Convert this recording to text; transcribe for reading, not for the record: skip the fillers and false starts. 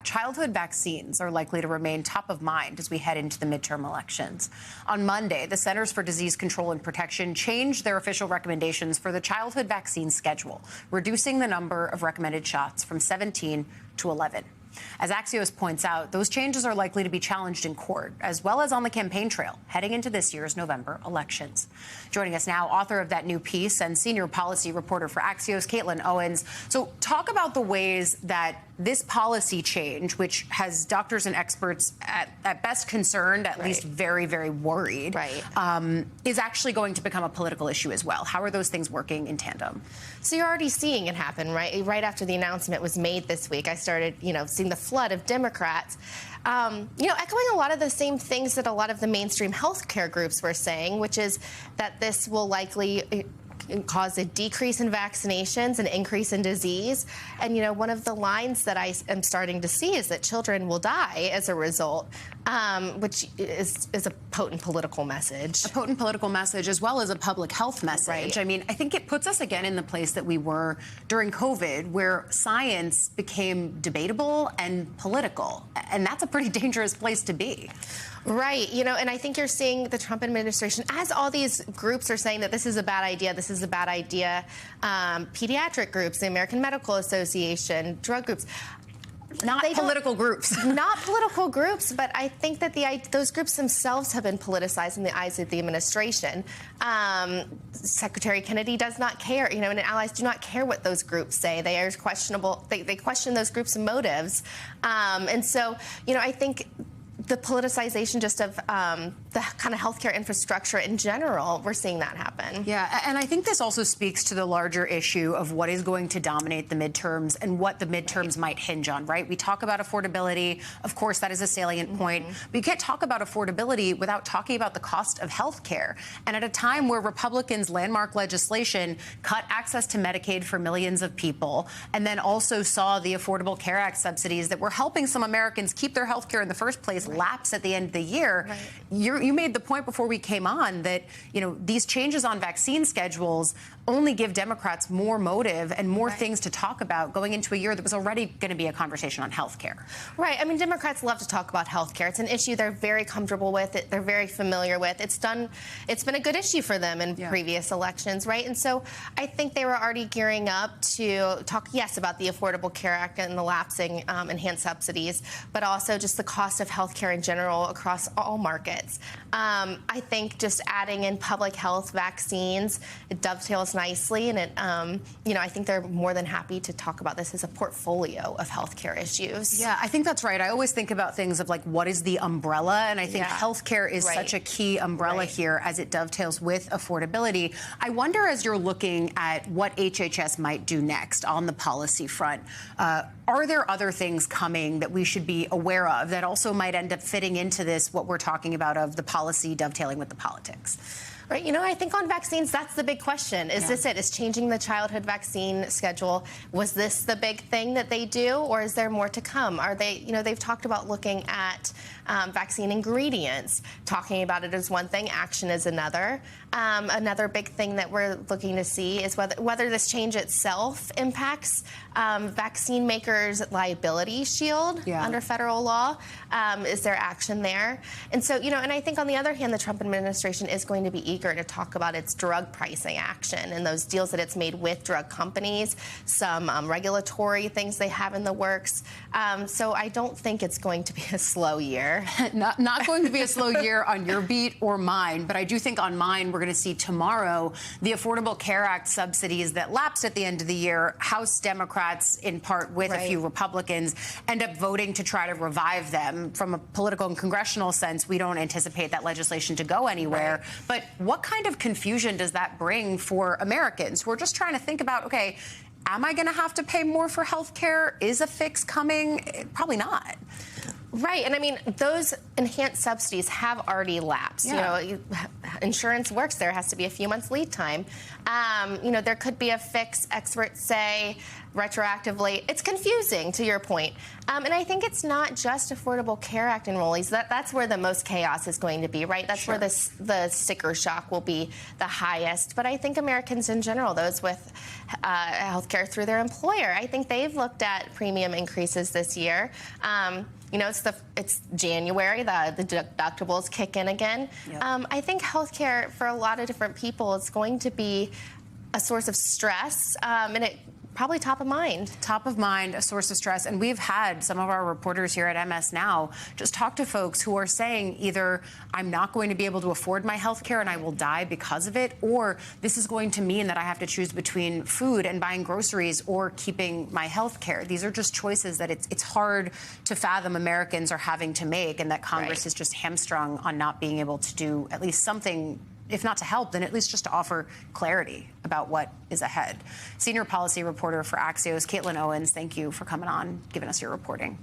Childhood vaccines are likely to remain top of mind as we head into the midterm elections. On Monday, the Centers for Disease Control and Protection changed their official recommendations for the childhood vaccine schedule, reducing the number of recommended shots from 17 to 11. As Axios points out, those changes are likely to be challenged in court, as well as on the campaign trail, heading into this year's November elections. Joining us now, author of that new piece and senior policy reporter for Axios, Caitlin Owens. So talk about the ways that this policy change, which has doctors and experts at best concerned, at least very, very worried, is actually going to become a political issue as well. How are those things working in tandem? So you're already seeing it happen, right? Right after the announcement was made this week, I started, seeing the flood of Democrats, echoing a lot of the same things that a lot of the mainstream healthcare groups were saying, which is that this will likely cause a decrease in vaccinations, an increase in disease. And, one of the lines that I am starting to see is that children will die as a result, which is a potent political message. A potent political message as well as a public health message. Right. I mean, I think it puts us again in the place that we were during COVID, where science became debatable and political. And that's a pretty dangerous place to be. Right. And I think you're seeing the Trump administration, as all these groups are saying that this is a bad idea, pediatric groups, the American Medical Association, drug groups. Not political groups. Not political groups, but I think that those groups themselves have been politicized in the eyes of the administration. Secretary Kennedy does not care, and allies do not care what those groups say. They are questionable. They question those groups' motives. And so, I think the politicization just of the kind of healthcare infrastructure in general, we're seeing that happen. Yeah, and I think this also speaks to the larger issue of what is going to dominate the midterms and what the midterms might hinge on, right? We talk about affordability. Of course, that is a salient point. But you can't talk about affordability without talking about the cost of health care. And at a time where Republicans' landmark legislation cut access to Medicaid for millions of people, and then also saw the Affordable Care Act subsidies that were helping some Americans keep their health care in the first place lapse at the end of the year. You made the point before we came on that, these changes on vaccine schedules only give Democrats more motive and more things to talk about going into a year that was already going to be a conversation on health care. Right. I mean, Democrats love to talk about health care. It's an issue they're very comfortable with. They're very familiar with. It's been a good issue for them in previous elections, right? And so I think they were already gearing up to talk, yes, about the Affordable Care Act and the lapsing enhanced subsidies, but also just the cost of health care in general across all markets. I think just adding in public health vaccines, it dovetails nicely, and I think they're more than happy to talk about this as a portfolio of healthcare issues. Yeah, I think that's right. I always think about things of what is the umbrella, and I think healthcare is such a key umbrella here as it dovetails with affordability. I wonder, as you're looking at what HHS might do next on the policy front, are there other things coming that we should be aware of that also might end up fitting into this, what we're talking about of the policy dovetailing with the politics? Right. I think on vaccines, that's the big question. Is this it? Is changing the childhood vaccine schedule? Was this the big thing that they do, or is there more to come? Are they, they've talked about looking at vaccine ingredients. Talking about it is one thing, action is another. Another big thing that we're looking to see is whether this change itself impacts vaccine makers' liability shield under federal law. Is there action there? And so, and I think on the other hand, the Trump administration is going to be eager to talk about its drug pricing action and those deals that it's made with drug companies, some regulatory things they have in the works. So I don't think it's going to be a slow year. Not going to be a slow year on your beat or mine, but I do think on mine we're going to see tomorrow the Affordable Care Act subsidies that lapsed at the end of the year. House Democrats, in part with a few Republicans, end up voting to try to revive them. From a political and congressional sense, we don't anticipate that legislation to go anywhere. But what kind of confusion does that bring for Americans who are just trying to think about, okay, am I going to have to pay more for health care? Is a fix coming? Probably not. Right. And I mean, those enhanced subsidies have already lapsed. insurance works. There has to be a few months lead time. There could be a fix, experts say, retroactively. It's confusing, to your point. And I think it's not just Affordable Care Act enrollees. That's where the most chaos is going to be, right? That's Sure. where the sticker shock will be the highest. But I think Americans in general, those with health care through their employer, I think they've looked at premium increases this year. It's January, the deductibles kick in again. Yep. I think healthcare for a lot of different people is going to be a source of stress, and it probably top of mind. Top of mind, a source of stress. And we've had some of our reporters here at MS Now just talk to folks who are saying either I'm not going to be able to afford my health care and I will die because of it, or this is going to mean that I have to choose between food and buying groceries or keeping my health care. These are just choices that it's hard to fathom Americans are having to make, and that Congress Right. is just hamstrung on not being able to do at least something, if not to help, then at least just to offer clarity about what is ahead. Senior policy reporter for Axios, Caitlin Owens, thank you for coming on, giving us your reporting.